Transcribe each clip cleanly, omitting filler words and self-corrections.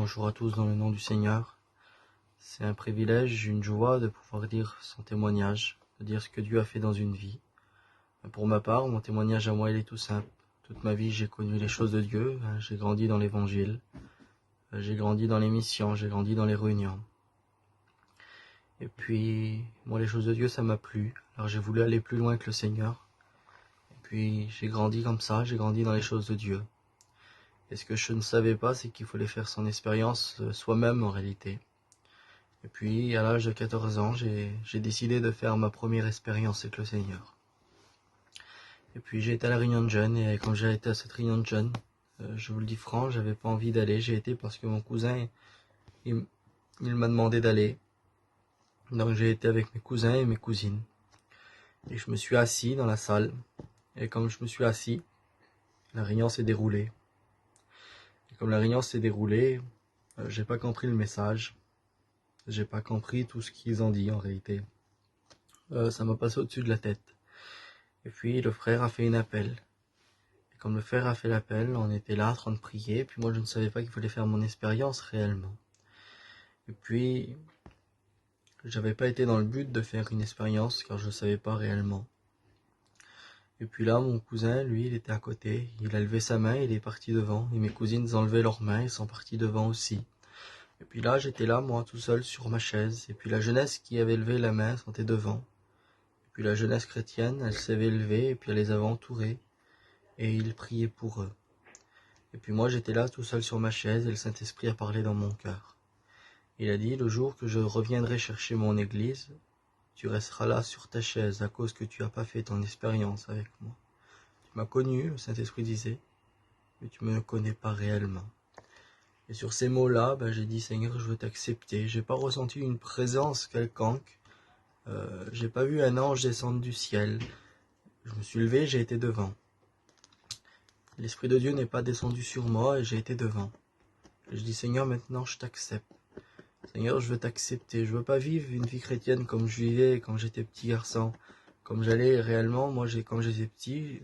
bonjour à tous dans le nom du Seigneur. C'est un privilège, une joie de pouvoir dire son témoignage, de dire ce que Dieu a fait dans une vie. Pour ma part, mon témoignage à moi, il est tout simple. Toute ma vie, j'ai connu les choses de Dieu, j'ai grandi dans l'évangile, j'ai grandi dans les missions, j'ai grandi dans les réunions. Et puis, moi, les choses de Dieu, ça m'a plu. Alors j'ai voulu aller plus loin que le Seigneur. Et puis, j'ai grandi comme ça, j'ai grandi dans les choses de Dieu. Et ce que je ne savais pas, c'est qu'il fallait faire son expérience soi-même en réalité. Et puis, à l'âge de 14 ans, j'ai décidé de faire ma première expérience avec le Seigneur. Et puis, j'ai été à la réunion de jeunes, et quand j'ai été à cette réunion de jeunes, je vous le dis franc, j'avais pas envie d'aller. J'ai été parce que mon cousin, il m'a demandé d'aller. Donc, j'ai été avec mes cousins et mes cousines. Et je me suis assis dans la salle. Et comme je me suis assis, la réunion s'est déroulée. Et comme la réunion s'est déroulée, j'ai pas compris le message. J'ai pas compris tout ce qu'ils ont dit en réalité. Ça m'a passé au-dessus de la tête. Et puis le frère a fait un appel. Et comme le frère a fait l'appel, on était là en train de prier. Et puis moi je ne savais pas qu'il fallait faire mon expérience réellement. Et puis j'avais pas été dans le but de faire une expérience car je ne savais pas réellement. Et puis là mon cousin, lui, il était à côté. Il a levé sa main, il est parti devant. Et mes cousines ont levé leurs mains, ils sont partis devant aussi. Et puis là j'étais là moi tout seul sur ma chaise. Et puis la jeunesse qui avait levé la main était devant. Et puis la jeunesse chrétienne, elle s'avait levée et puis elle les avait entourés. Et il priait pour eux. Et puis moi j'étais là tout seul sur ma chaise et le Saint-Esprit a parlé dans mon cœur. Il a dit, le jour que je reviendrai chercher mon église, tu resteras là sur ta chaise à cause que tu n'as pas fait ton expérience avec moi. Tu m'as connu, le Saint-Esprit disait, mais tu me connais pas réellement. Et sur ces mots-là, j'ai dit, Seigneur, je veux t'accepter. J'ai pas ressenti une présence quelconque. J'ai pas vu un ange descendre du ciel. Je me suis levé, j'ai été devant. L'Esprit de Dieu n'est pas descendu sur moi et j'ai été devant. Et je dis, Seigneur, maintenant je t'accepte. Seigneur, je veux t'accepter. Je veux pas vivre une vie chrétienne comme je vivais quand j'étais petit garçon. Comme j'allais réellement, moi, quand j'étais petit,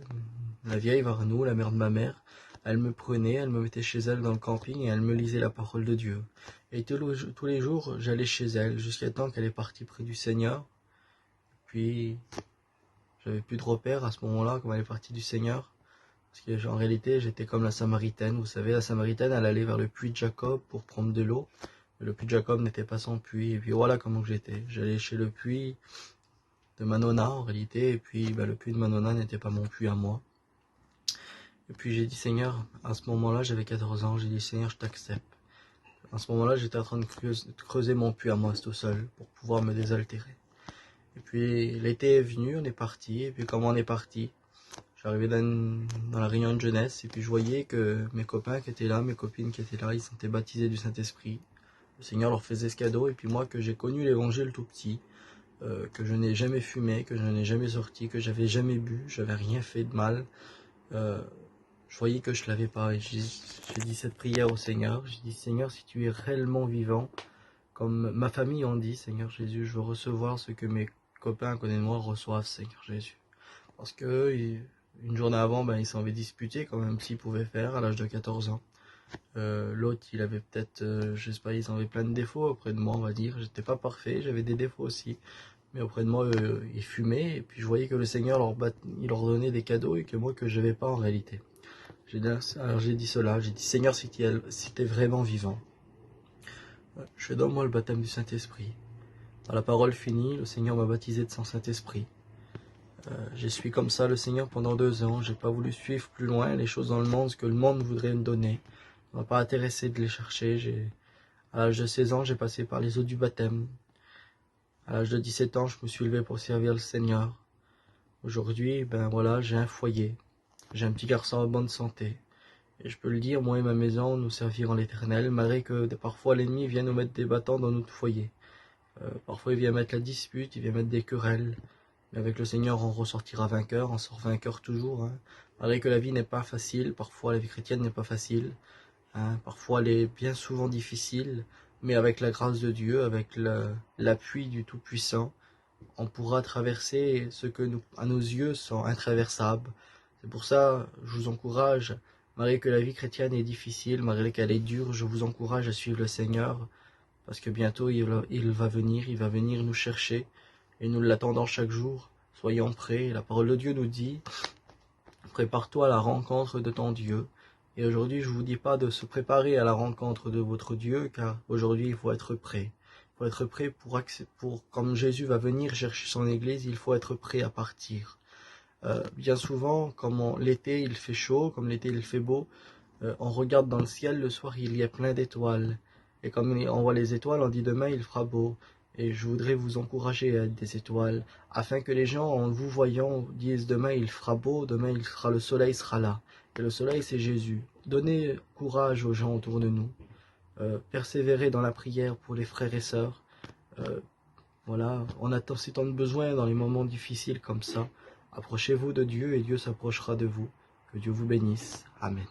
la vieille Varnou, la mère de ma mère, elle me prenait, elle me mettait chez elle dans le camping et elle me lisait la parole de Dieu. Et tous les jours, j'allais chez elle jusqu'à temps qu'elle est partie près du Seigneur. Puis, j'avais plus de repères à ce moment-là, comme elle est partie du Seigneur. Parce que en réalité, j'étais comme la Samaritaine. Vous savez, la Samaritaine, elle allait vers le puits de Jacob pour prendre de l'eau. Mais le puits de Jacob n'était pas son puits. Et puis voilà comment j'étais. J'allais chez le puits de Manona en réalité. Et puis le puits de Manona n'était pas mon puits à moi. Et puis j'ai dit, Seigneur, à ce moment-là, j'avais 14 ans. J'ai dit, Seigneur, je t'accepte. À ce moment-là, j'étais en train de creuser mon puits à moi tout seul pour pouvoir me désaltérer. Et puis l'été est venu, on est parti. Et puis comment on est parti, j'arrivais dans la réunion de jeunesse et puis je voyais que mes copains qui étaient là, mes copines qui étaient là, ils s'étaient baptisés du Saint-Esprit. Le Seigneur leur faisait ce cadeau et puis moi que j'ai connu l'évangile tout petit, que je n'ai jamais fumé, que je n'ai jamais sorti, que j'avais jamais bu, j'avais rien fait de mal. Je voyais que je l'avais pas et j'ai dit cette prière au Seigneur. J'ai dit, Seigneur, si tu es réellement vivant, comme ma famille en dit, Seigneur Jésus, je veux recevoir ce que mes copains à côté de moi reçoivent, Seigneur Jésus. Parce que une journée avant, ils s'en avaient disputé quand même s'ils pouvaient faire à l'âge de 14 ans. L'autre, il avait peut-être, je sais pas, ils avaient plein de défauts auprès de moi, on va dire. J'étais pas parfait, j'avais des défauts aussi. Mais auprès de moi, ils fumaient et puis je voyais que le Seigneur il leur donnait des cadeaux et que moi, que je n'avais pas en réalité. Alors j'ai dit cela, j'ai dit, Seigneur, si tu es vraiment vivant, je donne moi le baptême du Saint-Esprit. Dans la parole finie, le Seigneur m'a baptisé de son Saint-Esprit. J'ai suivi comme ça le Seigneur pendant 2 ans. J'ai pas voulu suivre plus loin les choses dans le monde, ce que le monde voudrait me donner. Ça m'a pas intéressé de les chercher. À l'âge de 16 ans, j'ai passé par les eaux du baptême. À l'âge de 17 ans, je me suis levé pour servir le Seigneur. Aujourd'hui, voilà, j'ai un foyer. J'ai un petit garçon en bonne santé. Et je peux le dire, moi et ma maison, nous servirons l'Éternel, malgré que parfois l'ennemi vient nous mettre des bâtons dans notre foyer. Parfois il vient mettre la dispute, il vient mettre des querelles. Mais avec le Seigneur, on ressortira vainqueur, on sort vainqueur toujours. Hein. Malgré que la vie n'est pas facile, parfois la vie chrétienne n'est pas facile. Hein. Parfois elle est bien souvent difficile, mais avec la grâce de Dieu, avec l'appui du Tout-Puissant, on pourra traverser ce que à nos yeux sont intraversables. C'est pour ça, je vous encourage, Malgré que la vie chrétienne est difficile, malgré qu'elle est dure, je vous encourage à suivre le Seigneur, parce que bientôt il va venir nous chercher, et nous l'attendons chaque jour. Soyons prêts. La parole de Dieu nous dit, prépare-toi à la rencontre de ton Dieu. Et aujourd'hui, je ne vous dis pas de se préparer à la rencontre de votre Dieu, car aujourd'hui, il faut être prêt. Il faut être prêt comme Jésus va venir chercher son Église, il faut être prêt à partir. Bien souvent, comme l'été il fait chaud, comme l'été il fait beau, on regarde dans le ciel, le soir il y a plein d'étoiles. Et comme on voit les étoiles, on dit demain il fera beau. Et je voudrais vous encourager à être des étoiles, afin que les gens, en vous voyant, disent demain il fera beau, demain le soleil sera là. Et le soleil c'est Jésus. Donnez courage aux gens autour de nous. Persévérez dans la prière pour les frères et sœurs. Voilà, on a tant de besoin dans les moments difficiles comme ça. Approchez-vous de Dieu et Dieu s'approchera de vous. Que Dieu vous bénisse. Amen.